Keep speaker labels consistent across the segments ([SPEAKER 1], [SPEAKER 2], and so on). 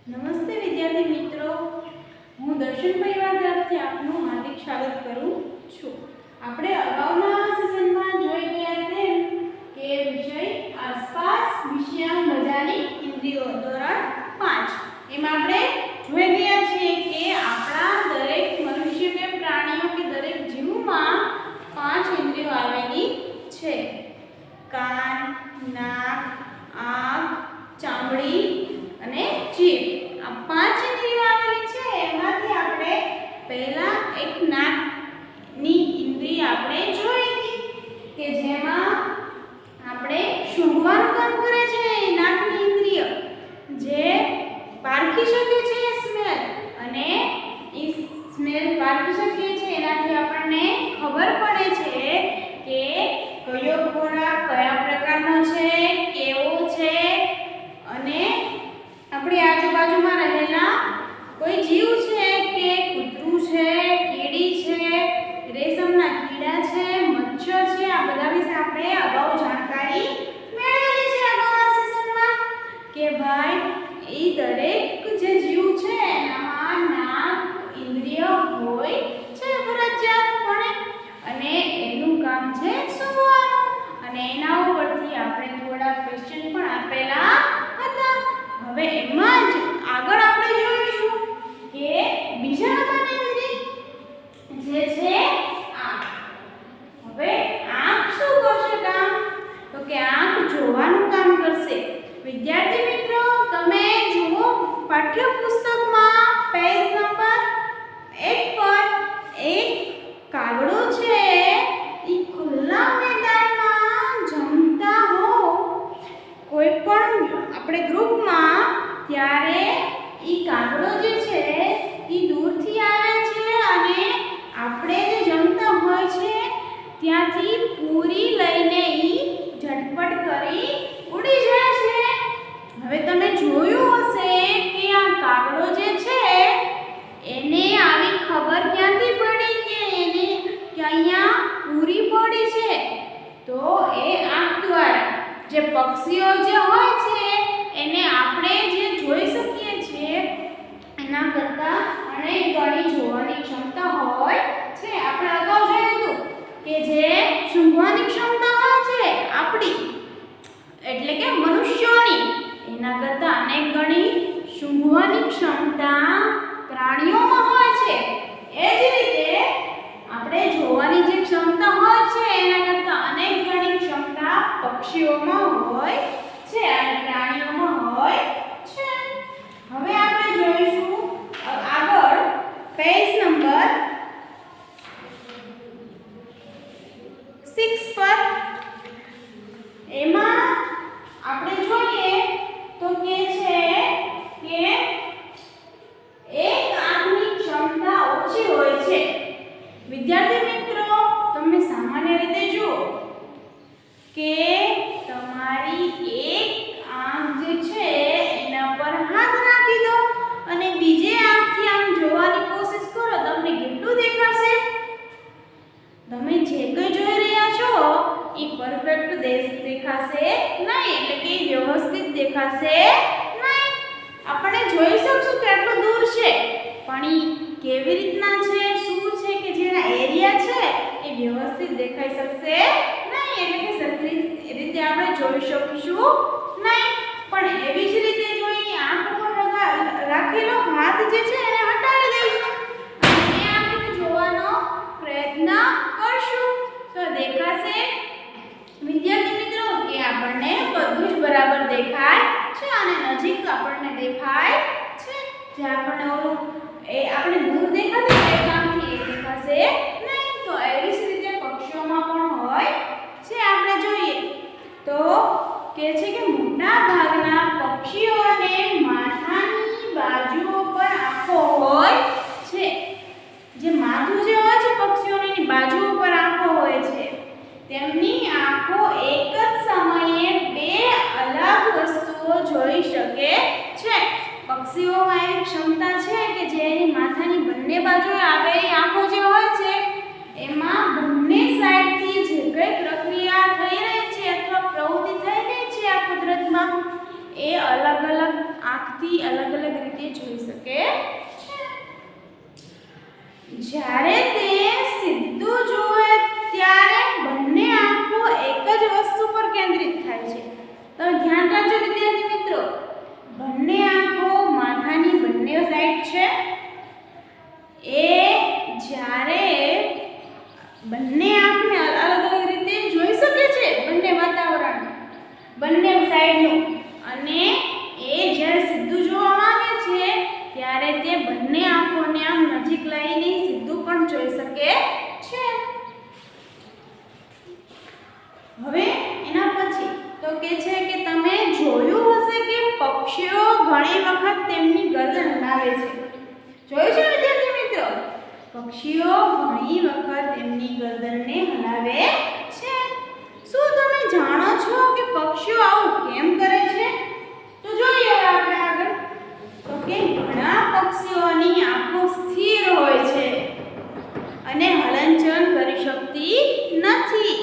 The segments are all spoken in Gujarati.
[SPEAKER 1] નમસ્તે વિદ્યાર્થી મિત્રો, હું દર્શન પરિવાર તરફથી આપનું હાર્દિક સ્વાગત કરું છું। આપણે અગાઉના સેશનમાં જોઈ ગયા તેમ કે વિષય આસપાસ વિષયા મજાની ઇન્દ્રિયો ધોરણ 5 એમાં આપણે જોઈ ગયા છીએ કે આપણા દરેક મનુષ્ય કે પ્રાણીઓ કે દરેક જીવમાં 5 ઇન્દ્રિયો આવેલી છે। કાન, નાક, આંખ, ચામડી અને જીભ। આ 5 ઇન્દ્રિયો આવેલી છે। એમાંથી આપણે પહેલા એક નાકની ઇન્દ્રિય આપણે જોઈ હતી કે જેમાં આપણે સૂંઘવાનું કામ કરે છે। નાકની ઇન્દ્રિય જે પારખી શકે છે સ્મેલ, અને એ સ્મેલ પારખી શકે છે એનાથી આપણને ખબર પડે છે કે કયો ખોરાક કયા પ્રકારનો છે, કેવો છે, અને આપણી આજુબાજુમાં રહેલા કોઈ જીવ છે કે કૂતરું છે, કીડી છે, રેશમના કીડા છે, મચ્છર છે, આ બધા વિશે આપણે અગાઉ જાણકારી મેળવેલી છે અગાઉના સેશનમાં કે ભાઈ એ દરેક જે જીવ છે એનામાં નાક ઇન્દ્રિય હોય છે ફરજિયાતપણે, અને એનું કામ છે સૂંઘવાનું। અને એના ઉપરથી આપણે થોડા ક્વેશ્ચન પણ આપેલા હતા। હવે એમાં જ આગળ આપણે જોઈશું કે બીજા નંબરની ઇન્દ્રિય જે છે આંખ। હવે આંખ શું કરશે કામ? તો કે આંખ જોવાનું કામ કરશે। વિદ્યાર્થી મિત્રો, તમે જુઓ પાઠ્યપુસ્તકમાં પેજ નંબર 1 પર એક કાગડો છે એ ખુલ્લા મેદાનમાં જમતા હો કોઈ પણ આપણે ગ્રુપમાં, ત્યારે ઈ કાગડો જે છે ઈ દૂરથી આવે છે અને આપણે જે જમતા હોય છે ત્યાંથી પૂરી લઈને ઈ ઝટપટ કરી ઉડી જાય છે। હવે તમે જોયું હશે કે આ કાગડો જે છે એને આવી ખબર ક્યાંથી પડી કે એને કે અહીંયા પૂરી પડી છે? તો એ આંખ દ્વારા। જે પક્ષીઓ જે હોય છે એને આપણે જે જોઈ શકીએ છીએ એના કરતાં અનેક ગણી જોવાની ક્ષમતા હોય છે। આપણે અગાઉ જોયું હતું કે જે સૂંઘવાની ક્ષમતા હોય છે આપણી, એટલે કે મનુષ્યોની, એના કરતાં અનેક ગણી સૂંઘવાની ક્ષમતા પ્રાણીઓમાં હોય છે। એ જ રીતે આપણે જોવાની જે ક્ષમતા હોય છે એના કરતાં અનેક ગણી ક્ષમતા પક્ષીઓમાં હોય છે અને પ્રાણીઓમાં હોય છે। હવે આપણે જોઈશું આગળ પેજ નંબર 6 પર। એમાં આપણે જોઈએ તો કે છે કે એક આંખની ક્ષમતા ઓછી હોય છે। વિદ્યાર્થી મિત્રો, તમે સામાન્ય રીતે જુઓ કે તમારી એક આંખ જે છે એના પર હાથ રાખી દો અને બીજી આંખથી આમ જોવાની કોશિશ કરો, તમને કેટલું દેખાશે? તમે જે કંઈ જોઈ રહ્યા છો એ પરફેક્ટ દેખાશે નહીં, એટલે કે વ્યવસ્થિત દેખાશે નહીં। આપણે જોઈ શકશું કે આટલું દૂર છે, પણ એ કેવી રીતના છે, શું છે કે જેના એરિયા છે એ વ્યવસ્થિત દેખાઈ શકશે નહીં, એટલે કે સરખી રીતે આપણે જોઈ શકીશું નહીં। પણ એવી જ રીતે જો એની આંખ ઉપર રાખેલો હાથ જે છે એને હટાવી દઈશું અને એ આંખને જોવાનો પ્રયત્ન કરશું તો દેખાશે વિદ્યાર્થી મિત્રો કે આપણને બધું જ બરાબર દેખાય છે અને નજીક આપણને દેખાય છે। જે આપણને ઓલું એ આપણે દૂર દેખાતી એ કામથી એ દેખાશે નહીં। તો એવી જ રીતે પક્ષીઓમાં પણ હોય છે। આપણે જોઈએ તો કે છે કે મોટા ભાગના પક્ષીઓને માથાની બાજુઓ પર આંખો હોય છે। જે માથું જે હોય છે પક્ષીઓની એની બાજુઓ પર આંખો હોય છે। તેમની આંખો એક જ સમયે બે અલગ વસ્તુઓ જોઈ શકે છે। પક્ષીઓમાં એવી ક્ષમતા છે કે જે એની માથાની બંને બાજુએ આવેલી આંખો જે હોય છે એમાં બંને સાઈડથી જે કંઈ પ્રક્રિયા થઈ રહી છે અથવા પ્રવૃત્તિ થઈ રહી છે આ કુદરતમાં એ અલગ અલગ આંખથી અલગ અલગ રીતે જોઈ શકે છે. જ્યારે તે સીધું જુએ ત્યારે બંને આંખો એક જ વસ્તુ પર કેન્દ્રિત થાય છે. તો ધ્યાન રાખજો વિદ્યાર્થી મિત્રો, બંને આંખો માથાની બંને સાઈડ છે. એ જ્યારે બંને આંખને અલગ અલગ રીતે જોઈ શકે છે, બંને વાતાવરણ બંને સાઈડનું, અને એ જ્યારે સીધું જોવા માંગે છે ત્યારે તે બંને આંખોને આમ નજીક લાવીને સીધું પણ જોઈ શકે છે. હવે એના પછી તો કે છે કે તમે જોયું હશે કે પક્ષીઓ ઘણી વખત તેમની ગરદન હલાવે છે. જોયું છે વિદ્યાર્થી મિત્રો? પક્ષીઓ ઘણી વખત તેમની ગરદનને હલાવે છે. શું તમે જાણો છો કે પક્ષીઓ આવું કેમ કરે છે? તો જોઈએ આપણે આગળ. તો કે ઘણા પક્ષીઓની આંખો સ્થિર હોય છે અને હલનચલન કરી શકતી નથી.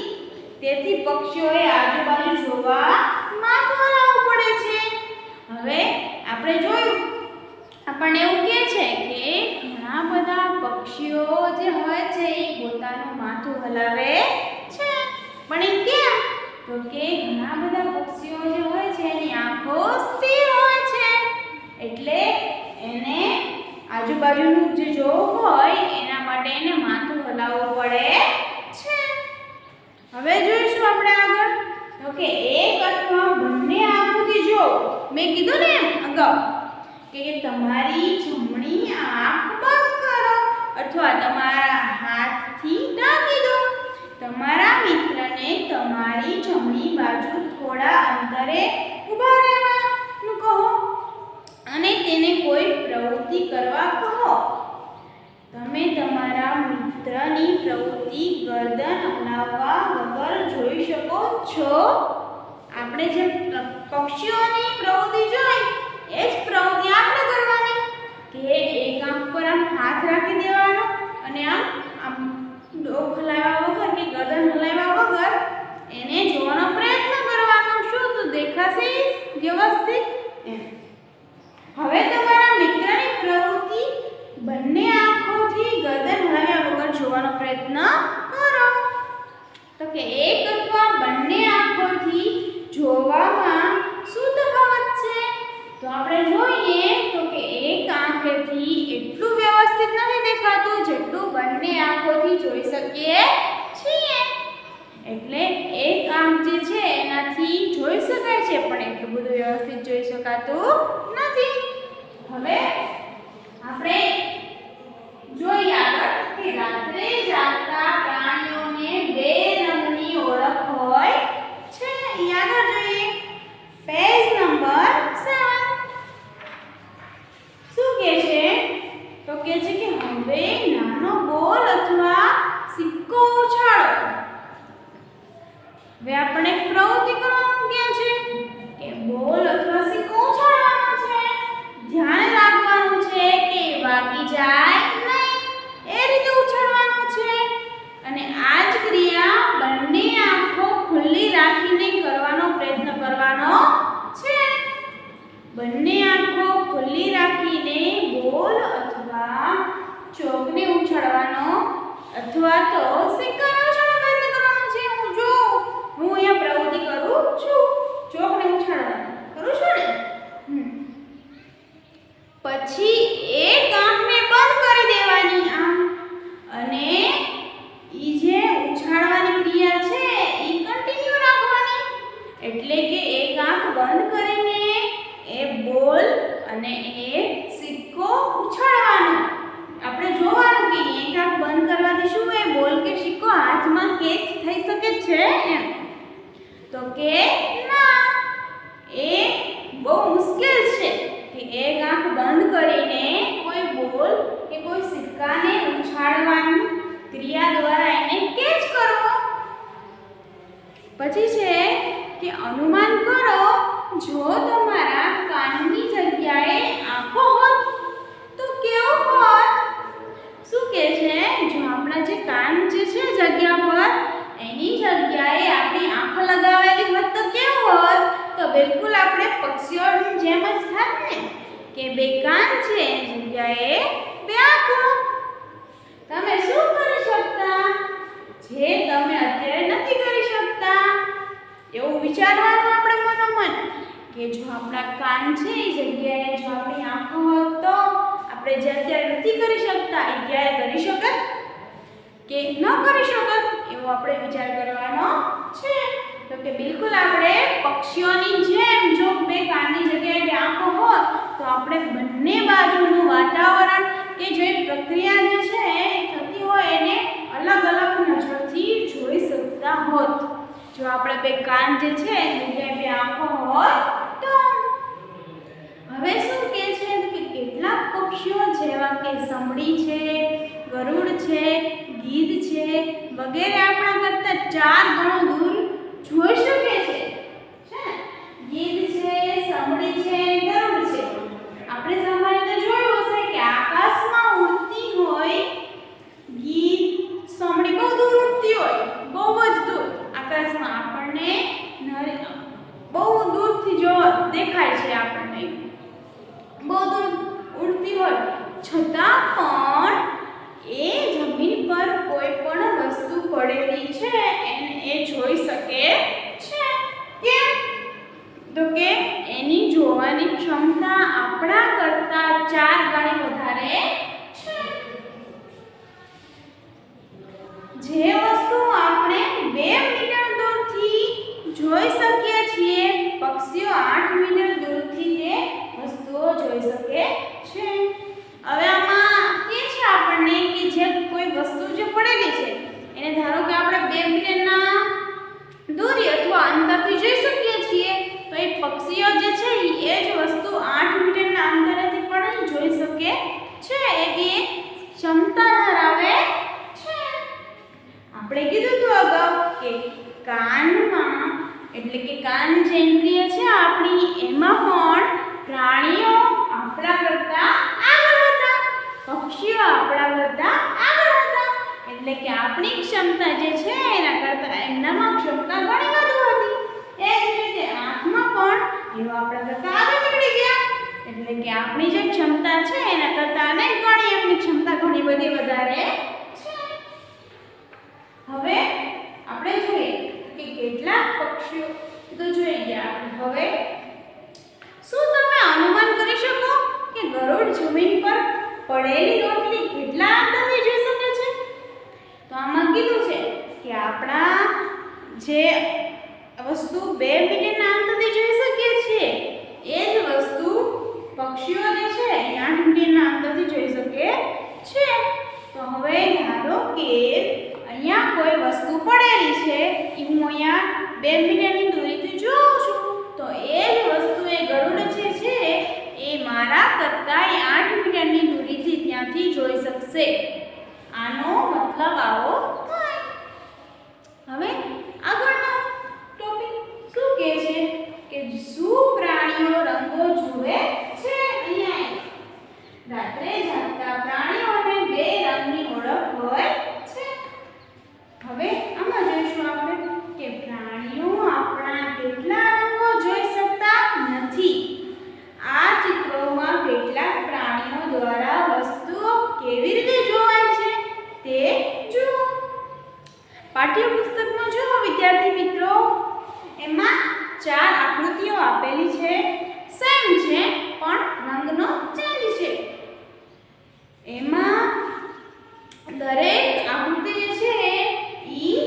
[SPEAKER 1] તેથી પક્ષીઓએ આજુબાજુ જોવા માથું હલાવવું પડે છે. હવે આપણે જોયું, આપણને એવું કહે છે કે ઘણા બધા પક્ષીઓ જે હોય છે એ પોતાનું માથું હલાવે છે. પણ એ કેમ? તો કે ઘણા બધા પક્ષીઓ જે હોય છે એની આંખો સ્થિર હોય છે, એટલે એને આજુબાજુનું જે જોવું હોય એના માટે એને માથું હલાવવું પડે છે. હવે જોઈશું આપણે આગળ. તો કે એક અથવા બંને આંખોથી જો, મેં કીધું ને એમ અગાઉ કે તમારી જમણી આંખ બંધ કરો અથવા તમારા હાથથી ઢાંકી દો. તમારા મિત્રને તમારી જમણી બાજુ થોડા અંતરે ઊભા રહેવાનું કહો અને તેને કોઈ પ્રવૃત્તિ કરવા કહો. તમે તમારા મિત્રની પ્રવૃત્તિ ગરદન હલાવવા વગર જોઈ શકો છો. આપણે જે પક્ષીઓની પ્રવૃત્તિ જોઈ એ જ પ્રવૃત્તિ આપણે કરવાની કે એક આંખ પર આમ હાથ રાખી દેવાનો અને આમ ડોક હલાવ્યા વગર કે ગરદન હલાવ્યા વગર એને જોવાનો પ્રયત્ન કરવાનો. શું તો દેખાશે વ્યવસ્થિત એમ. હવે તમારા મિત્રની પ્રવૃત્તિ બંને આંખોથી ગરદન હલાવ્યા વગર જોવાનો પ્રયત્ન કરો. તો કે એક અથવા બંને આંખોથી જોવામાં શું તફાવત છે? તો આપણે જોઈએ તો કે એક આંખેથી એટલું વ્યવસ્થિત નથી દેખાતું જેટલું બંને આંખોથી જોઈ શકીએ છીએ. એટલે એક આંખ જે છે એનાથી જોઈ શકાય છે પણ એટલું બધું વ્યવસ્થિત જોઈ શકાતું નથી. હવે આપણે જોઈએ આગળ કે રાત્રે જાગતા પ્રાણીઓને બે રંગની ઓળખ હોય છે. આગળ જોઈએ પેજ નંબર 7. શું કહે છે? તો કહે છે કે હવે નાનો બોલ અથવા સિક્કો ઉછાળો. હવે આપણે પ્રવૃત્તિ કરવાનું કહે છે કે બોલ અથવા સિક્કો ઉછાળવાનો છે. ધ્યાન રાખવાનું છે કે વાગી જાય નહીં એ રીતે ઉછાળવાનું છે. અને આ જ ક્રિયા બંને આંખો ખુલ્લી રાખીને કરવાનો પ્રયત્ન કરવાનો છે. બંને આંખો ખુલ્લી રાખીને બોલ અથવા ચોકને ઉછાળવાનો અથવા તો સિક્કાને ઉછાળવાનો પ્રયત્ન કરવાનો છે. હું અહીંયા પ્રવૃત્તિ કરું છું, ચોકને ઉછાળવાનું કરું છું ને. પછી એક આંખને બંધ કરી દેવાની આમ, અને ઈ જે ઉછાળવાની ક્રિયા છે ઈ કન્ટિન્યુ રાખવાની. એટલે કે એક આંખ બંધ કરીને એ બોલ અને એ સિક્કો ઉછાળવાનો. આપણે જોવાનું કે એક આંખ બંધ કરવાથી શું એ બોલ કે સિક્કો હાથમાં કેચ થઈ શકે છે એમ. તો કે ના, એ બહુ મુશ્કેલ છે કે એક આંખ બંધ કરીને કોઈ બોલ કે કોઈ સિક્કાને ઉછાળવાની ક્રિયા દ્વારા એને કેચ કરવો. પછી છે કે અનુમાન કરો જો તમારા કાનની જગ્યાએ આંખો હોત તો કેવું હોત? શું કહે છે? જો આપણા જે કાન જે છે જગ્યા પર એની જગ્યાએ આપણી આંખો લગાવેલી હોત તો કેવું હોત? તો બિલકુલ આપણે પક્ષીઓની જેમ જ થાત ને કે બે કાન છે એની જગ્યાએ બે આંખો. તમે શું કરી શકતા જે તમે અત્યારે નથી કરી શકતા? એવું વિચારવાનું આપણે મનોમન કે જો આપણા કાન છે એ જગ્યાએ જો આપણી આંખો હોત તો આપણે જે અત્યારે નથી કરી શકતા એ ક્યારે કરી શકત કે ન કરી શકત? એવો આપણે વિચાર કરવાનો છે. તો કે બિલકુલ આપણે પક્ષીઓની જેમ જો બે કાનની જગ્યાએ બે આંખો હોત તો આપણે બંને બાજુનું વાતાવરણ કે જે પ્રક્રિયા જે છે એ થતી હોય એને અલગ અલગ નજરથી જોઈ શકતા હોત. જો આપણે બે કાન જે છે એની જગ્યાએ બે આંખો હોત તો. હવે શું કહે છે કે કેટલાક પક્ષીઓ જેવા કે સમડી છે, ગરુડ છે, ગીધ છે વગેરે આપણા કરતા 4 ગણો દૂર જોઈ શકે છે. ગીધ છે, સમડી છે, ગરુડ છે. આપણે સામાન્ય જોયું હશે કે આકાશમાં ઉડતી હોય ગીધ, સમડી બહુ દૂર ઉડતી હોય, બહુ જ દૂર આકાશમાં આપણને બહુ દૂરથી જો દેખાય છે. આપણને બહુ દૂર ઉડતી હોય છતાં પણ એ જમીન પર કોઈ પણ વસ્તુ પડેલી છે એને એ જોઈ શકે છે. કેમ? તો કે એની જોવાની ક્ષમતા આપણા કરતા 4 ગણી વધારે છે. જે વસ્તુ આપણે 2 મીટર દૂરથી જોઈ શકીએ છીએ પક્ષીઓ 8 મીટર દૂરથી તે વસ્તુઓ જોઈ શકે છે. હવે આમાં કે છે આપણને કે જે કોઈ વસ્તુ જે પડેલી છે એને ધારો કે આપણે 2 મીટરના દૂરી અથવા અંતરથી જોઈ શકીએ છીએ તો એ પક્ષીઓ જે છે એ જ વસ્તુ 8 મીટરના અંતરેથી પણ જોઈ શકે છે. એવી ક્ષમતા ધરાવે છે. આપણે કીધું હતું અગાઉ કે કાનમાં એટલે કે કાન જે ઇન્દ્રિય છે આપણી એમાં પણ પ્રાણીઓ આપણા કરતા આગળ હતા, પક્ષીઓ આપણા કરતા આગળ હતા. એટલે કે આપણી ક્ષમતા જે છે એના કરતા એમનામાં ક્ષમતા ઘણી વધુ હતી. એ જ રીતે આંખમાં પણ એવા આપણા કરતા આગળ નીકળી ગયા. એટલે કે આપણી જે ક્ષમતા છે એના કરતા અનેક ગણી એમની ક્ષમતા ઘણી બધી વધારે છે. હવે આપણે જોઈએ કે કેટલાક પક્ષીઓ તો જોઈ ગયા. હવે શું તમે અનુમાન કરી શકો કે ગરુડ જમીન પર પડેલી રોટલી કેટલા અંતરથી જોઈ શકે છે? તો આમાં કીધું છે કે આપણા જે વસ્તુ 2 મીટરના અંતરથી જોઈ શકીએ છીએ એ જ વસ્તુ પક્ષીઓ જે છે એ 8 મીટરના અંતરથી જોઈ શકે છે. તો હવે ધારો કે અહીંયા કોઈ વસ્તુ પડેલી છે એ હું અહીંયા 2 મીટરની દૂરીથી જોઉં છું તો એ જ વસ્તુ એ ગરુડ જે છે એ મારા કરતા 8 મીટરની દૂરીથી ત્યાંથી જોઈ શકશે. આનો મતલબ આવો થાય. હવે આગળનો ટોપિક શું કહે છે કે શું પ્રાણીઓ રંગો જુએ છે? અહીંયા રાત્રે જાગતા પ્રાણીઓને 2 રંગની ઓળખ હોય છે. હવે આમાં જોઈશું આપણે કે પ્રાણીઓ આપણા કેટલા રંગો જોઈ શકતા નથી. આ ચિત્રોમાં કેટલાક પ્રાણીઓ દ્વારા વસ્તુઓ કેવી રીતે જોવાય છે તે જુઓ. પાઠ્યપુસ્તકમાં જુઓ વિદ્યાર્થી મિત્રો, એમાં 4 આકૃતિઓ આપેલી છે. સેમ છે પણ રંગનો ચેન્જ છે. એમાં દરેક આકૃતિ જે છે ઈ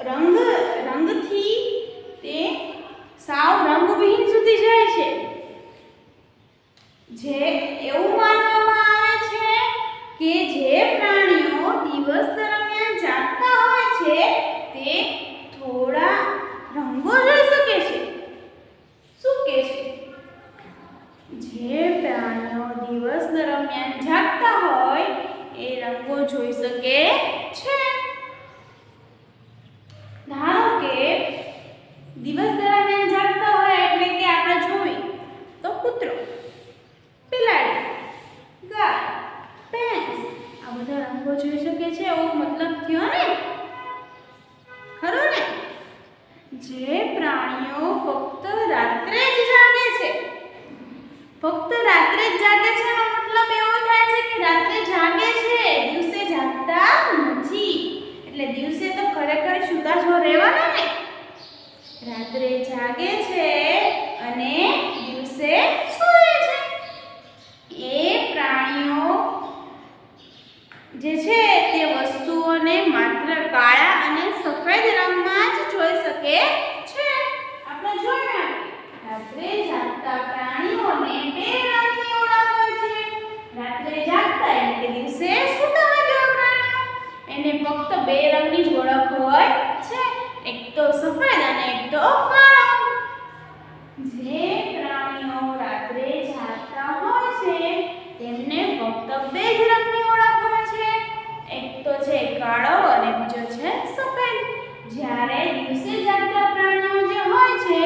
[SPEAKER 1] રંગથી તે સાવ રંગવિહીન સુધી જાય છે. જે એવું માનવામાં આવે છે કે જે પ્રાણીઓ દિવસ દરમિયાન જાગતા હોય છે તે થોડા રંગો જોઈ શકે છે. શું કહે છે? જે પ્રાણીઓ દિવસ દરમિયાન જાગતા હોય એ રંગો જોઈ શકે છે. ધારો કે દિવસ દરમિયાન જાગતા હોય એટલે કે આપણે જોઈ તો કૂતરો, બિલાડી, ગાય, ભેંસ આ બધા રંગો જોઈ શકે છે એવો મતલબ થયો ને? ખરું ને? જે પ્રાણીઓ ફક્ત રાત્રે જ જાગે છે. ફક્ત રાત્રે જ જાગે છે એનો મતલબ એવો થાય છે કે રાત્રે જાગે છે, દિવસે જાગતા નથી. એટલે દિવસે તો ખરેખર સૂતા જ રહેવાના ને. રાત્રે જાગે છે અને દિવસે સૂવે છે. એ પ્રાણીઓ જે છે તે વસ્તુઓને માત્ર કાળા અને સફેદ રંગમાં જ જોઈ શકે છે. આપણે જોયું રાત્રે જાગતા પ્રાણીઓને બે રંગની ઓળખ હોય છે. રાત્રે જાગતા એટલે કે દિવસે સૂતા હોય તેવા પ્રાણીઓ એને ફક્ત બે રંગની જ ઓળખ હોય છે, એક તો સફેદ અને એક તો કાળો. જે પ્રાણીઓ રાત્રે જાગતા હોય છે તેમને ફક્ત બે જ રંગની ઓળખ હોય છે, એક તો છે કાળો અને બીજો છે સફેદ. જ્યારે દિવસે જાગતા પ્રાણીઓ જે હોય છે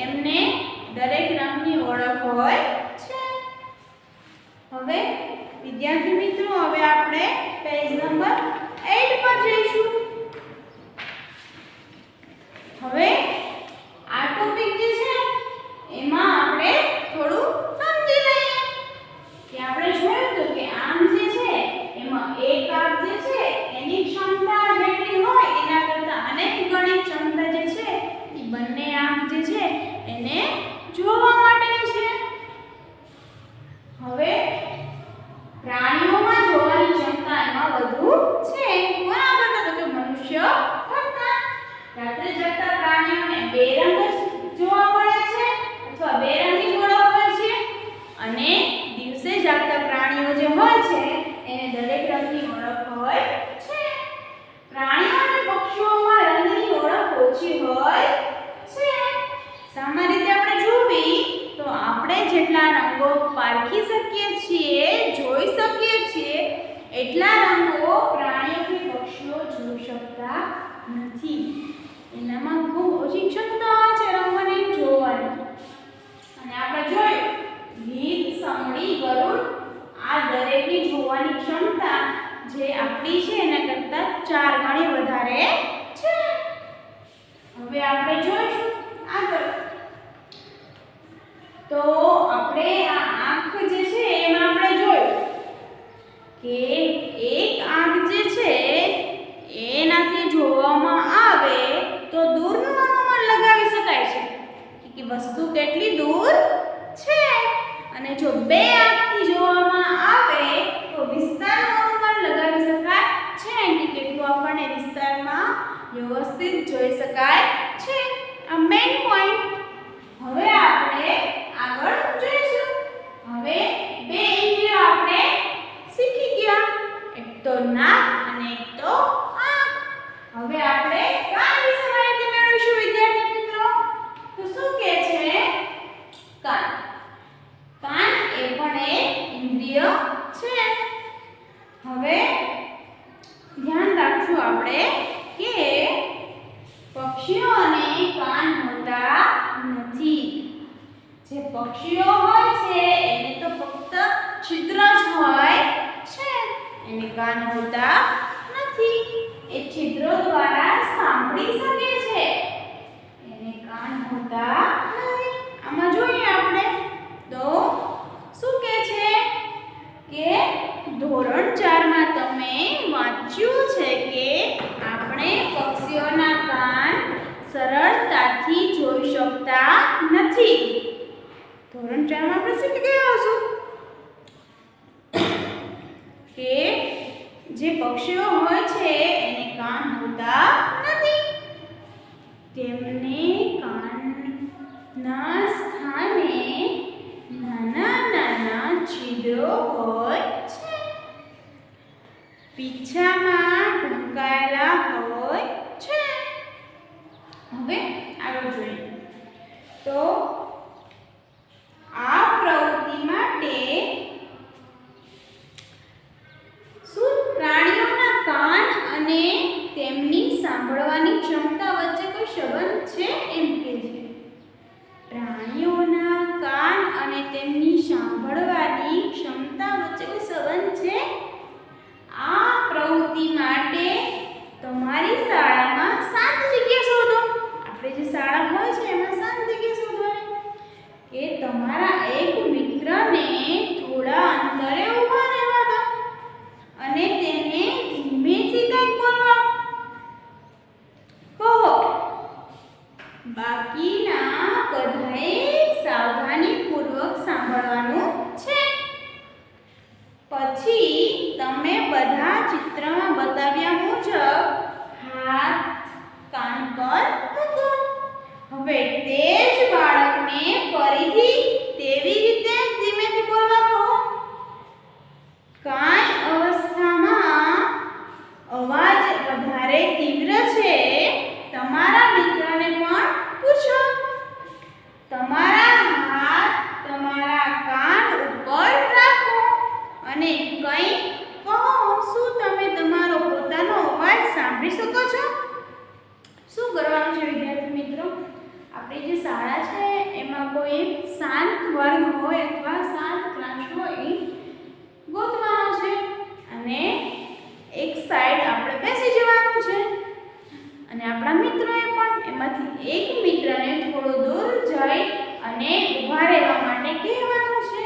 [SPEAKER 1] એમને દરેક રંગની ઓળખ હોય છે. હવે વિદ્યાર્થી મિત્રો, હવે આપણે પેજ નંબર 8 પર જઈશું. હવે આ ટોપિક જે છે એમાં આપણે થોડું સમજી લઈએ કે આપણે જોયું તો કે આમ જે છે એમાં એક આંખ જે છે એની ક્ષમતા જેટલી હોય એના કરતાં અનેક ગણી ક્ષમતા જે છે એ બંને આંખ જે છે એને જોવા માટેની છે. હવે પ્રાણીઓમાં જોવાની ક્ષમતા એમાં વધુ છે. કોના કરતાં? તો કે મનુષ્ય કરતાં. રાત્રે જાગતા પ્રાણીઓને બે રંગ જોવા મળે છે અથવા બે રંગની ઓળખ હોય છે, અને દિવસે જાગતા પ્રાણીઓ જે હોય છે એને દરેક રંગની ઓળખ હોય છે. પ્રાણીઓ અને પક્ષીઓમાં રંગની ઓળખ ઓછી હોય છે. સામાન્ય રીતે આપણે જોવી તો આપણે જેટલા રંગો પારખી શકીએ છીએ, જોઈ શકીએ છીએ, એટલા રંગો પ્રાણીઓ કે પક્ષીઓ જોઈ શકતા નથી. એનામાં ખૂબ ઓછી ક્ષમતા હોય છે રંગોને જોવાની. અને આપણે જોયું ગીધ, સમડી, ગરુડ આ દરેકની જોવાની ક્ષમતા જે આપણી છે એના કરતાં 4 ગણી વધારે છે. હવે આપણે જોઈશું આગળ. તો આપણે આ આંખ જે છે એમાં આપણે જોયું કે એક આંખ જે છે એનાથી જોવામાં આવે તો દૂરનું અનુમાન લગાવી શકાય છે કે વસ્તુ કેટલી દૂર છે. અને જો બે આંખથી જોવામાં આવે તો વિસ્તારનું અનુમાન લગાવી શકાય છે કે કેટલું આપણને વિસ્તારમાં વ્યવસ્થિત જોઈ શકાય છે. આ મેઇન પોઈન્ટ. હવે આપણે આગળ જોઈશું. હવે બે ઇન્દ્રિયો આપણે શીખી ગયા, એક તો નાક અને એક તો આંખ. હવે આપણે કાન વિશે માહિતી મેળવીશું વિદ્યાર્થી મિત્રો. તો શું કહે છે? કાન. કાન એ પણ એક ઇન્દ્રિય છે. હવે ધ્યાન રાખશું આપણે કે પક્ષીઓને કાન હોતા નથી. જે પક્ષીઓ હોય છે એને તો ફક્ત છિદ્ર જ હોય છે, એને કાન હોતા નથી. એ છિદ્રો દ્વારા સાંભળી શકે છે, એને કાન હોતા નથી. આમાં જોઈએ આપણે તો શું કહે છે કે ધોરણ 4 માં તમે વાંચ્યું છે કે આપણે પક્ષીઓના કાન સરળતાથી જોઈ શકતા નથી. ધોરણ 4 માં આપણે શીખી ગયા હશું કે જે પક્ષીઓ હોય છે એને કાન હોતા નથી. તેમને કાનના સ્થાને નાના નાના છિદ્રો હોય છે. પીછામાં ઢંકાયેલા હોય છે. હવે આગળ જોઈએ તો આ પ્રવૃત્તિ માટે શું પ્રાણીઓના કાન અને તેમની સાંભળવાની ક્ષમતા વચ્ચે કોઈ સંબંધ છે? એમ કહે છે. પ્રાણીઓના કાન અને તેમની સાંભળવાની ક્ષમતા વચ્ચે કોઈ સંબંધ છે? આ પ્રવૃત્તિ માટે તમારી શાળામાં 7 જગ્યા શોધો. આપણે જે શાળા હોય છે એમાં 7 જગ્યા શોધો. બાકીના બધાએ સાવધાનીપૂર્વક સાંભળવાનું છે. પછી તમે બધા ચિત્રમાં બતાવ્યા મુજબ હાથ કાન પર મૂકો. હવે તે જ બાળકને ફરીથી તેવી રીતે ધીમેથી બોલવા કહો. કાંઈ અવસ્થામાં અવાજ વધારે તીવ્ર છે તમારા મિત્રને પણ પૂછો. તમારા હાથ તમારા કાન ઉપર રાખો અને કંઈક કહો. શું તમે તમારો પોતાનો અવાજ સાંભળી શકો છો? શું કરવાનું છે વિદ્યાર્થી મિત્રો? આપણી જે શાળા છે એમાં કોઈ શાંત વર્ગ હોય અથવા શાંત ક્લાસ હોય ગોતવાનો છે અને એક સાઈડ આપણે બેસી જવાનું છે અને આપણા મિત્રોએ પણ એમાંથી એક મિત્રને થોડો દૂર જઈ અને ઊભા રહેવા માટે કહેવાનું છે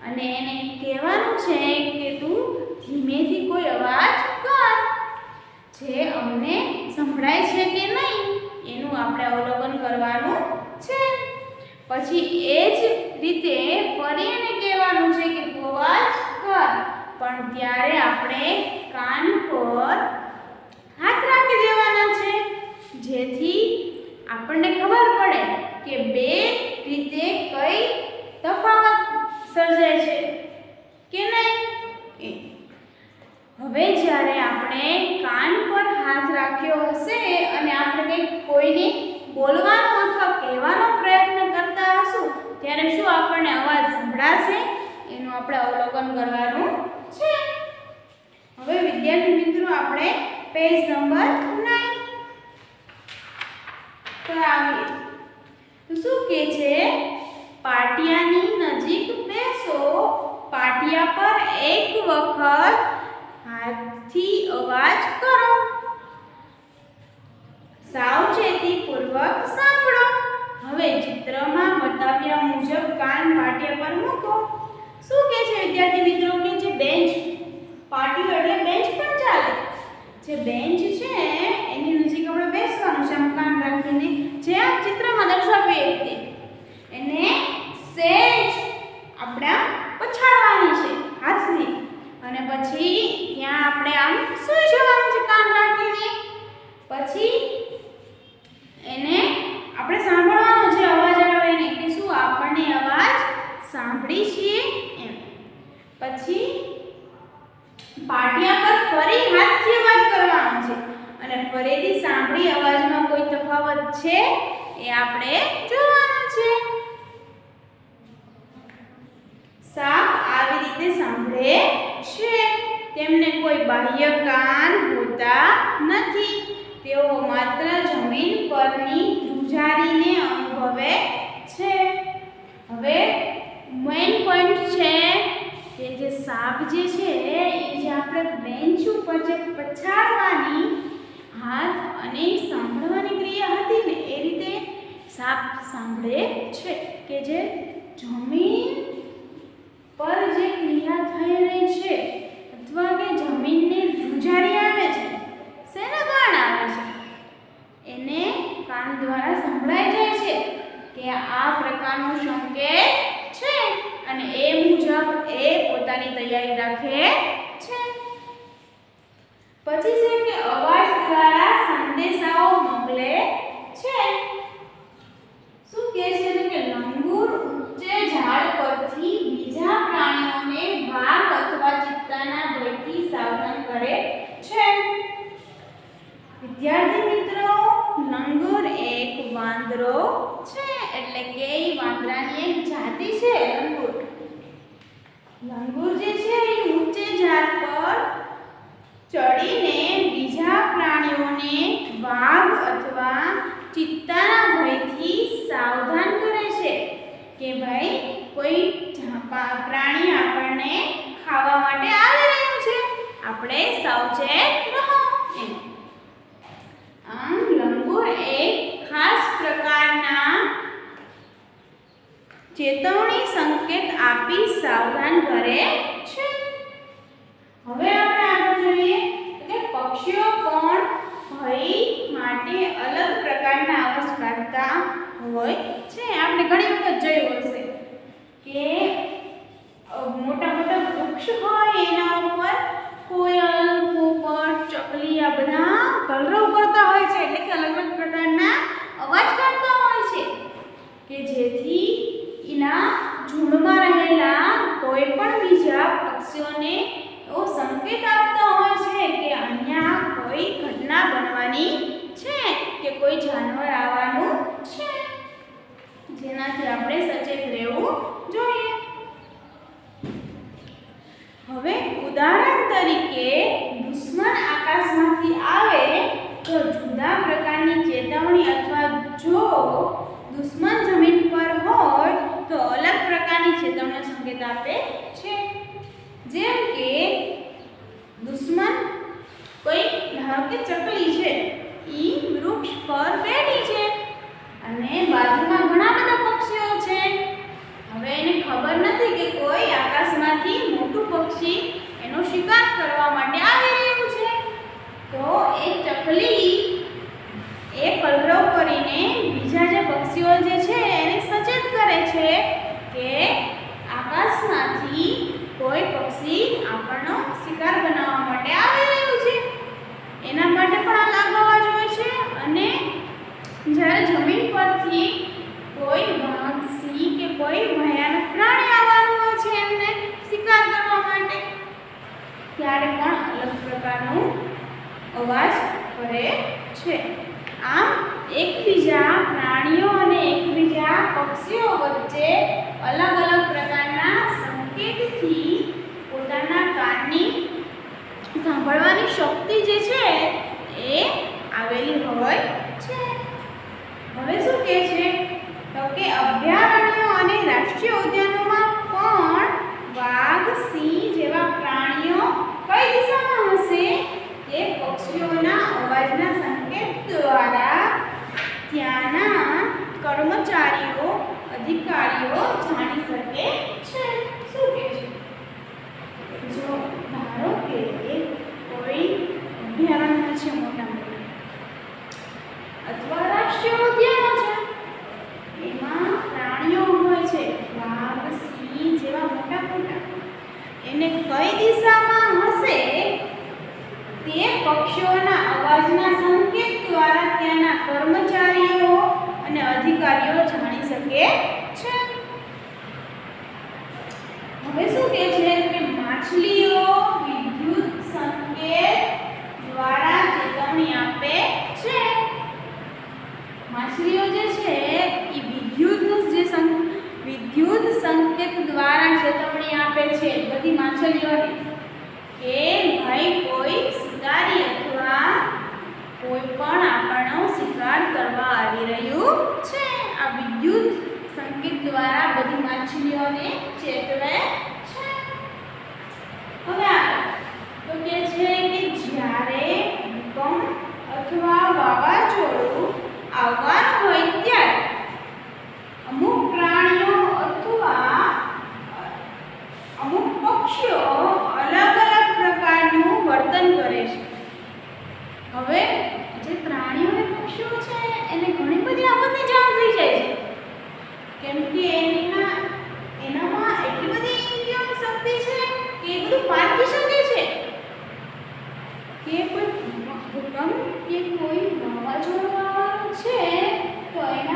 [SPEAKER 1] અને એને કહેવાનું છે કે તું ધીમેથી કોઈ અવાજ કર, જે અમને સંભળાય છે કે નહીં એનું આપણે અવલોકન કરવાનું છે. પછી એ જ રીતે ફરી એને કહેવાનું છે કે તું અવાજ કર, પણ ત્યારે આપણે કાન પર હાથ રાખી દેવાના છે, જેથી આપણને ખબર પડે કે બે રીતે કઈ તફાવત સર્જાય છે કે નહીં. હવે જ્યારે આપણે કાન પર હાથ રાખ્યો હશે અને આપણે કંઈક કોઈને બોલવાનો અથવા કહેવાનો પ્રયત્ન કરતા હશું ત્યારે શું આપણને અવાજ સંભળાશે એનું આપણે અવલોકન કરવાનું છે. હવે વિદ્યાર્થી મિત્રો આપણે પેજ નંબર 9 પર આવીએ તો શું કહે છે? પાટિયાની નજીક બેસો, પાટિયા પર એક વખત હાથથી અવાજ કરો, સાવચેતીપૂર્વક સાંભળો. હવે ચિત્રમાં બતાવ્યા મુજબ કાન પાટિયા પર મૂકો. શું કહે છે વિદ્યાર્થી મિત્રો કે જે બેન્ચ, પાટિયો એટલે બેન્ચ પણ ચાલે, જે બેન્ચ છે એની નજીક આપણે બેસવાનું છે આમ કાન રાખીને, જે આ ચિત્રમાં દર્શાવ્યું એ રીતે એને સહેજ આપણે પછાડવાની છે હાથથી અને પછી ત્યાં આપણે આમ સૂઈ જવાનું છે કાન રાખીને. પછી એને આપણે સાંભળવાનો છે અવાજ આવે ને કે શું આપણને અવાજ સાંભળી છીએ એમ. પછી પાટિયા પર ફરી હાથથી અવાજ કરવાનો છે અને ફરીથી સાંભળી અવાજમાં કોઈ તફાવત છે એ આપણે જોવાનું છે. સાપ આવી રીતે સાંભળે છે, તેમને કોઈ બાહ્ય કાન હોતા નથી, તેઓ માત્ર જમીન પરની ધ્રુજારીને અનુભવે છે. હવે મેઇન પોઈન્ટ છે કે જે સાપ જે છે એ જે આપણે બેન્ચ ઉપર જે પછાડવાની હાથ અને સાંભળવાની ક્રિયા હતી ને એ રીતે સાપ સાંભળે છે કે જે જમીન પર જે ક્રિયા થઈ રહી છે અથવા કે જમીનને ધ્રુજારી આવે છે, શેના કારણે આવે છે એને કાન દ્વારા સંભળાઈ જાય છે કે આ પ્રકારનો સંકેત છે અને એ મુજબ એ પોતાની તૈયારી રાખે છે. પછી છે કે અવાજ દ્વારા સંદેશાઓ મોકલે છે. શું કહે છે કે લંગૂર ઊંચે ઝાડ પરથી બીજા પ્રાણીઓને વાઘ અથવા ચિત્તાના ભયથી સાવધાન કરે છે. વિદ્યાર્થી મિત્રો, લંગૂર એક વાંદરો છે, એટલે કે વાંદરાની એક જાતિ છે લંગૂર. લંગૂર જે છે એ ઊંચે ઝાડ પર ચડીને બીજા પ્રાણીઓને વાઘ અથવા ચિત્તાના ભયથી સાવધાન કરે છે કે ભાઈ કોઈ પ્રાણી આપણને ખાવા માટે આવી રહ્યું છે, આપણે સાવચેત રહો એમ. આમ લંગૂર એક ખાસ પ્રકારના ચેતવણી સંકેત આપી સાવધાન કરે છે. હવે આપણે આગળ જોઈએ કે પક્ષીઓ પણ ભય માટે અલગ પ્રકારના અવાજ કાઢતા હોય છે. આપણે ઘણી વખત જોયું હશે કે મોટા મોટા વૃક્ષ હોય એના ઉપર કોયલ, પોપટ, ચકલી આ બધા કલરવ કરતા હોય છે, એટલે કે અલગ અલગ પ્રકારના અવાજ કાઢતા હોય છે કે જેથી એના ઝૂંડમાં રહેલા કોઈ પણ બીજા પક્ષીઓને એવો સંકેત આપતા હોય છે કે અહીંયા કોઈ ઘટના બનવાની છે કે કોઈ જાનવર આવવાનું છે, જેનાથી આપણે સચેત રહેવું જોઈએ. હવે ઉદાહરણ તરીકે દુશ્મન આકાશમાંથી આવે તો જુદા પ્રકારની ચેતવણી અથવા જો દુશ્મન જમીન પર હોય તો અલગ પ્રકારની ચેતવણીનો સંકેત આપે છે. જેમ કે દુશ્મન કોઈ ધારો કે ચકલી છે, ઈ વૃક્ષ પર બેઠી છે અને બાજુમાં ઘણા બધા પક્ષીઓ છે. હવે એને ખબર નથી કે કોઈ આકાશમાંથી મોટું પક્ષી એનો શિકાર કરવા માટે આવી રહ્યું છે. તો એ ચકલી એ કલરવ કરીને બીજા જે પક્ષીઓ જે છે એને સચેત કરે છે કે આકાશમાંથી કોઈ પક્ષી આપણનો શિકાર બનાવવા માટે આવી રહ્યું છે. એના માટે પણ અલગ અવાજ હોય છે. અને જ્યારે જમીન પરથી કોઈ વાઘ, સિંહ કે કોઈ ભયાનક પ્રાણી આવવાનું હોય છે એમને શિકાર કરવા માટે, ત્યારે પણ અલગ પ્રકારનો અવાજ કરે છે. આમ એકબીજા પ્રાણીઓ અને એકબીજા પક્ષીઓ વચ્ચે અલગ અલગ પ્રકારના સંકેતથી પોતાના કાનની સાંભળવાની શક્તિ જે છે એ આવેલી હોય છે. હવે શું કહે છે તો કે અભયારણ્યો અને રાષ્ટ્રીય ઉદ્યાનોમાં પણ વાઘ, સિંહ જેવા પ્રાણીઓ કઈ દિશામાં હશે તે પક્ષીઓના અવાજના સંકેત દ્વારા ત્યાંના કર્મચારીઓ, અધિકારીઓ જાણી શકે છે. શું કહે છે? જો ધારો કે કોઈ અભયારણ્ય છે મોટા મોટા અથવા રાષ્ટ્રીય ઉદ્યાનો છે, એમાં પ્રાણીઓ હોય છે વાઘ, સિંહ જેવા મોટા મોટા, એને કઈ દિશામાં હશે તે પક્ષીઓના અવાજના સંકેત દ્વારા ત્યાંના કર્મચારીઓ અને અધિકારીઓ જાણી શકે છે. હવે શું કહે છે કે માછલીઓ વિદ્યુત સંકેત દ્વારા ચેતવણી આપે છે. માછલીઓ જે છે એ વિદ્યુત સંકેત દ્વારા ચેતવણી આપે છે બધી માછલીઓને કે ભાઈ કોઈ શિકારી અથવા કોઈ પણ આપણનો શિકાર કરવા આવી રહ્યું છે. આ વિદ્યુત સંકેત દ્વારા બધી માછલીઓને ચેતવે છે. હવે તો કે છે કે જ્યારે ભૂકંપ અથવા વાવાઝોડું આવવાનું હોય ત્યારે અમુક પ્રાણીઓ અથવા અમુક પક્ષીઓ અલગ અલગ પ્રકારનું વર્તન કરે છે. હવે જે પ્રાણીઓ અને પક્ષીઓ છે એને ઘણી બધી આપત્તિ જાણ થઈ જાય છે, કેમ કે એનામાં એટલી બધી ઇન્દ્રિયોની શક્તિ છે કે એ બધું પારખી શકે છે કે કોઈ ભૂકંપ કે કોઈ વાવાઝોડું આવવાનું છે તો એના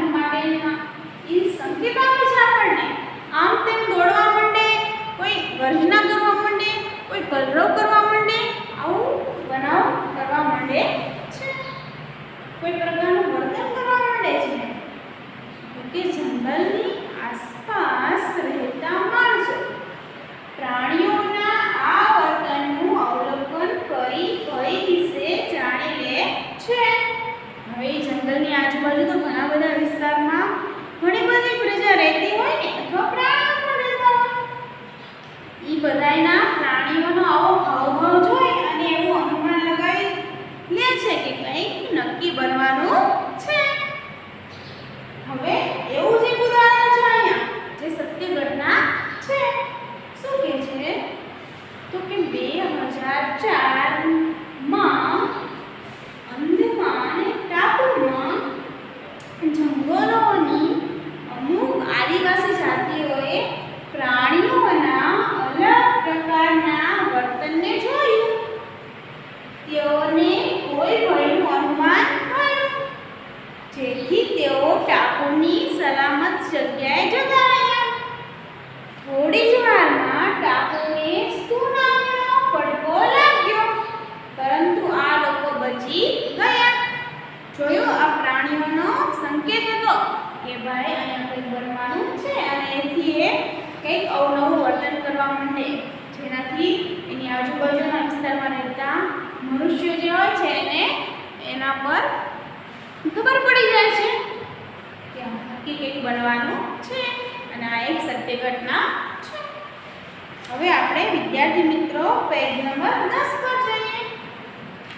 [SPEAKER 1] તેઓ ટાપુની સલામત જગ્યાએ જતા રહ્યા. થોડી જ વારમાં ટાપુને સુનામીનો પડઘો લાગ્યો, પરંતુ આ લોકો બચી ગયા. જોયું, આ પ્રાણીઓનો સંકેત હતો કે ભાઈ અહીંયા કંઈક બનવાનું છે અને એથી એ કંઈક અવનવું વર્તન કરવા માંડે, જેનાથી એની આજુબાજુના વિસ્તારમાં રહેતા મનુષ્યો જે હોય છે એને એના પર ખબર પડી જાય છે કે નક્કી કંઈક બનવાનું છે અને આ એક સત્ય ઘટના છે. હવે આપણે વિદ્યાર્થી મિત્રો પેજ નંબર 10 પર જઈએ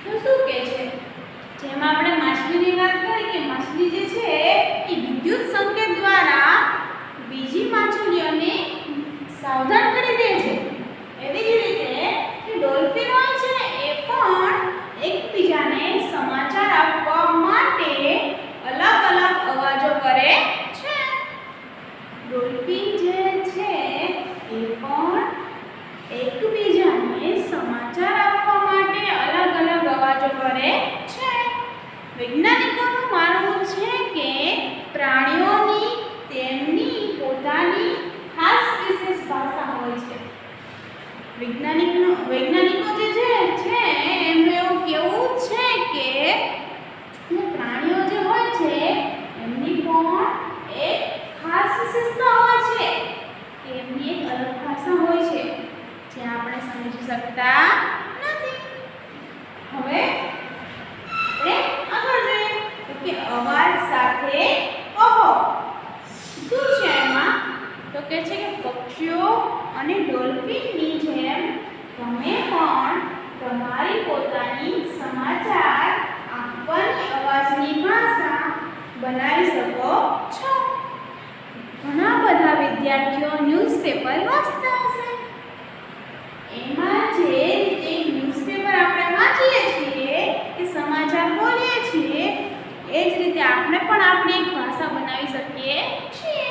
[SPEAKER 1] તો શું કહે છે? જેમાં આપણે માછલીની વાત કરી કે માછલી જે છે એ વિદ્યુત સંકેત દ્વારા બીજી માછલીઓને સાવધાન કરી દે છે. એવી જ રીતે કે ડોલ્ફિન હોય છે એ પણ એકબીજાને સમાચાર આપવા માટે અલગ અલગ અવાજો કરે છે. ડોલ્ફિન જે છે એ પણ એકબીજાને સમાચાર આપવા માટે અલગ અલગ અવાજો કરે છે. વૈજ્ઞાનિકોનું માનવું છે કે પ્રાણીઓની તેમની પોતાની ખાસ વિશેષ ભાષા હોય છે. વૈજ્ઞાનિકો જે છે એમનું એવું કહેવું છે કે પ્રાણીઓ જે હોય છે એમની પણ એક ખાસ વિશેષતા હોય છે કે એમની એક અલગ ભાષા હોય છે જે આપણે સમજી શકતા નથી. હવે આપણે આગળ જોઈએ તો કે અવાજ સાથે કહો. શું છે એમાં? તો કે છે કે પક્ષીઓ અને ડોલ્ફિનની જેમ તમે પણ તમારી પોતાની સમાચાર આપવાની અવાજની ભાષા બનાવી શકો છો. ઘણા બધા વિદ્યાર્થીઓ ન્યૂઝપેપર વાંચતા હશે. એમાં જે રીતે ન્યૂઝપેપર આપણે વાંચીએ છીએ કે સમાચાર બોલીએ છીએ એ જ રીતે આપણે પણ આપણી એક ભાષા બનાવી શકીએ છીએ.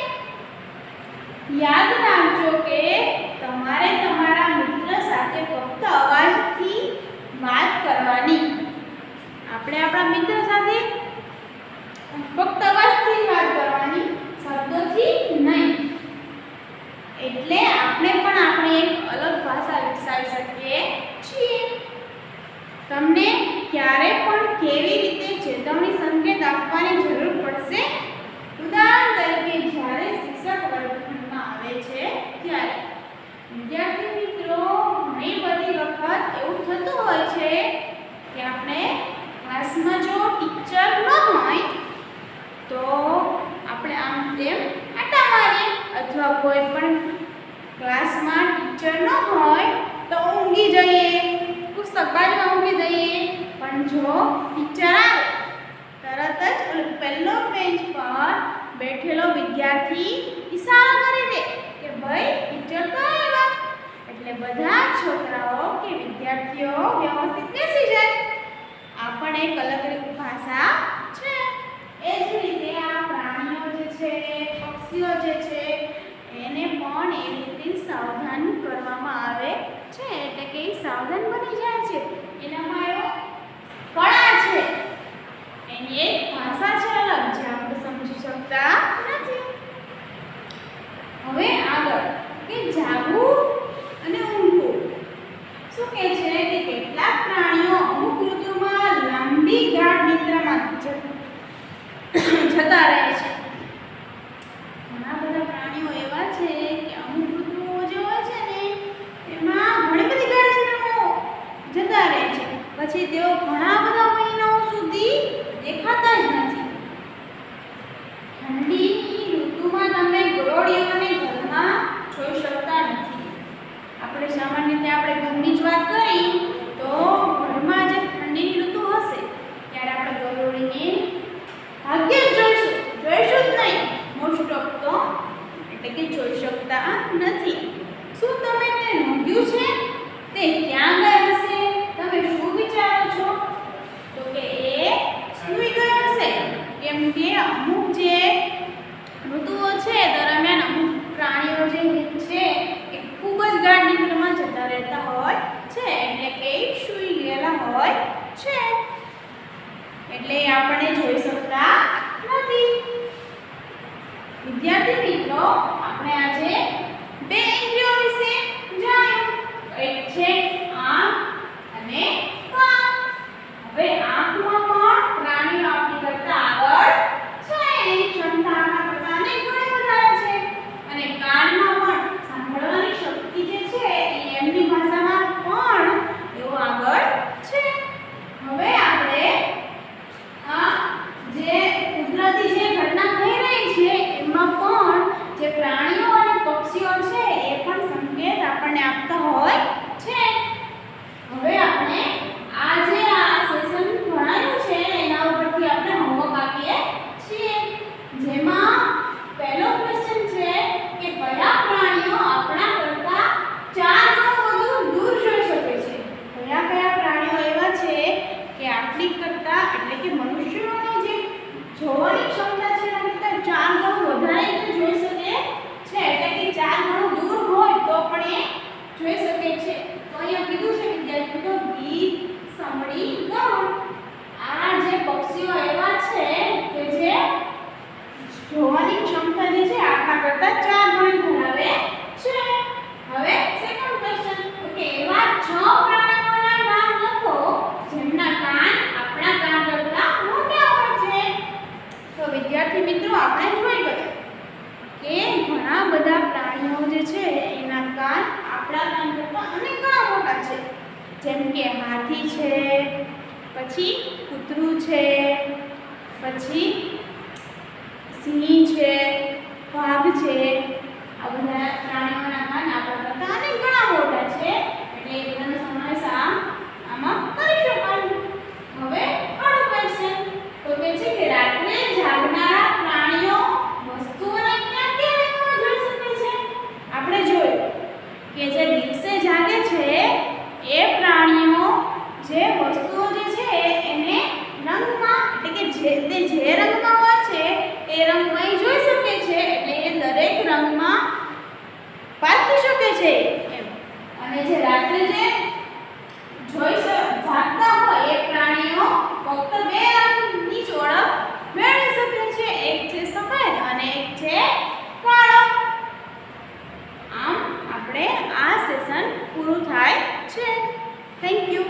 [SPEAKER 1] યાદ રાખજો કે તમારે તમારા મિત્ર સાથે ફક્ત અવાજથી વાત કરવાની. આપણે આપણા મિત્ર સાથે ફક્ત અવાજથી વાત કરવાની, શબ્દોથી નહીં. એટલે આપણે પણ આપણી એક અલગ ભાષા વિકસાવી શકીએ છીએ. તમને ક્યારે પણ કેવી રીતે ચેતવણી સંકેત આપવાની જરૂર પડશે? ઉદાહરણ તરીકે જ્યારે શિક્ષક વર્ગખંડમાં આવે છે ત્યારે. વિદ્યાર્થી મિત્રો, ઘણી બધી વખત એવું થતું હોય છે કે આપણે ક્લાસમાં જો ટીચર ન હોય તો આપણે આમ તેમ આટા મારીએ, અથવા કોઈ પણ ક્લાસમાં ટીચર ન હોય તો ઊંઘી જઈએ, પુસ્તક બાજુમાં ઊંઘી દઈએ. પણ જો ટીચર આવે તરત જ પહેલો બેન્ચ પર બેઠેલો વિદ્યાર્થી ઈશારો કરી દે કે ભાઈ ટીચર તો આવ્યા, એટલે બધા છોકરાઓ કે વિદ્યાર્થીઓ વ્યવસ્થિત બેસી જાય. આ પણ એક અલગ ભાષા છે. એ જ રીતે આ પ્રાણીઓ જે છે, પક્ષીઓ જે છે એને પણ એ રીતે સાવધાન કરવામાં આવે છે, એટલે કે એ સાવધાન બની જાય છે. એનામાં એવો કળા છે, એની એક ભાષા છે અલગ, જે આપણે સમજી શકતા નથી. હવે આગળ કે જાગવું અને ઊંઘવું. શું કહે છે કે કેટલાક પ્રાણીઓ અમુક ઋતુમાં લાંબી ગાઢ નિદ્રામાં જતા રહે છે. ઘણા બધા પ્રાણીઓ એવા છે કે અમુક ઋતુઓ જે હોય છે ને એમાં ઘણી બધી ગાઢ નિદ્રામાં જતા રહે છે. પછી તેઓ ઘણા બધા મહિનાઓ સુધી દેખાતા જ નથી. ઠંડીની ઋતુમાં તમે ગરોળીઓને ઘરમાં જોઈ શકતા નથી. આપણે સામાન્ય રીતે આપણે ઘરની જ વાત કરી તો ઘરમાં જે ઠંડીની ઋતુ હશે ત્યારે આપણે ગરોળીને ભાગ્યે જ જોઈશું જ નહીં, મોસ્ટ ઓફ તો, એટલે કે જોઈ શકતા નથી. શું તમે તે નોંધ્યું છે? તે ક્યાં ગયા હશે? તમે શું વિચારો છો? તો કે એ સૂઈ ગયા હશે. કેમ કે અમુક જે ઋતુઓ છે દરમિયાન અમુક પ્રાણીઓ જે છે એ ખૂબ જ ગાઢ નિદ્રામાં જતા રહેતા હોય છે, એટલે કે સૂઈ ગયેલા હોય છે, એટલે આપણે જોઈ શકતા નથી. વિદ્યાર્થી મિત્રો, આપણે આજે બે ઇન્દ્રિયો વિશે જાણ્યું. એક છે આંખ અને કાન. હવે આંખમાં પણ પ્રાણીઓ આપણી કરતા આગળ છે. એની ક્ષમતા આપણા કરતા ઘણી વધારે છે. અને કાનમાં પણ સાંભળવાની શક્તિ જે છે એ એમની ભાષામાં પણ એવો આગળ છે. હવે આપણે આ જે કુદરતી જે ઘટના થઈ રહી છે એમાં પણ જે પ્રાણીઓ અને પક્ષીઓ છે એ પણ સંકેત આપણને આપતા હોય છે. હવે આપણે આ જે સેશન ભણાયું છે એના ઉપરથી આપણે હોમવર્ક આપીએ છીએ. જેમાં પહેલો ક્વેશ્ચન છે કે કયા પ્રાણીઓ આપણા કરતા 4 ગણું વધુ દૂર જોઈ શકે છે. કયા કયા પ્રાણીઓ એવા છે કે આપણી કરતા એટલે કે મનુષ્યોની જે જોવાની ક્ષમતા છે એના કરતા 4 ગણું વધારે જોઈ શકે છે. એટલે કે 4 ગણું દૂર હોય તો પણ એ જોઈ શકે છે. તો અહીંયા કીધું છે વિદ્યાર્થીઓ ગીધ, સમડી, ગરુડ આ જે પક્ષીઓ એવા છે કે જે જોવાની ક્ષમતા જે છે આપણા કરતા 4 ગણી ધરાવે છે. હવે સેકન્ડ ક્વેશ્ચન કે એવા 6 પ્રાણીઓના નામ લખો જેમના કાન આપણા કાન કરતા મોટા હોય છે. તો વિદ્યાર્થી મિત્રો, આપણે જોઈ ગયા કે ઘણા બધા પ્રાણીઓ જે છે એના કાન આપણા કાન કરતા અનેક ગણા મોટા છે. જેમ કે હાથી છે, પછી કૂતરું છે, પછી સિંહ છે, વાઘ છે. આ બધા પ્રાણીઓના કાન આપણા કરતા અનેક ગણા મોટા છે. એટલે એ બધાનો સમાવેશ આમાં કરી શકાય. હવે આગળ ક્વેશ્ચન તો કે છે કે રાત્રે જાગનારા પ્રાણીઓ વસ્તુઓને ક્યાં કેવી રીતના જોઈ શકે છે. આપણે જોયું કે જે દિવસે જાગે છે એ પ્રાણીઓ જે વસ્તુઓ જે છે એને રંગમાં એટલે કે જે રંગમાં હોય છે એ રંગમાં જોઈ શકે છે. એટલે એ દરેક રંગમાં પારખી શકે છે એમ. અને જે રાત્રે જે જાગતા હોય એ પ્રાણીઓ ફક્ત 2 રંગની જ ઓળખ મેળવી શકે છે. એક છે સફેદ અને એક છે કાળો. આમ આપણે આ સેશન પૂરું થાય છે. Thank you.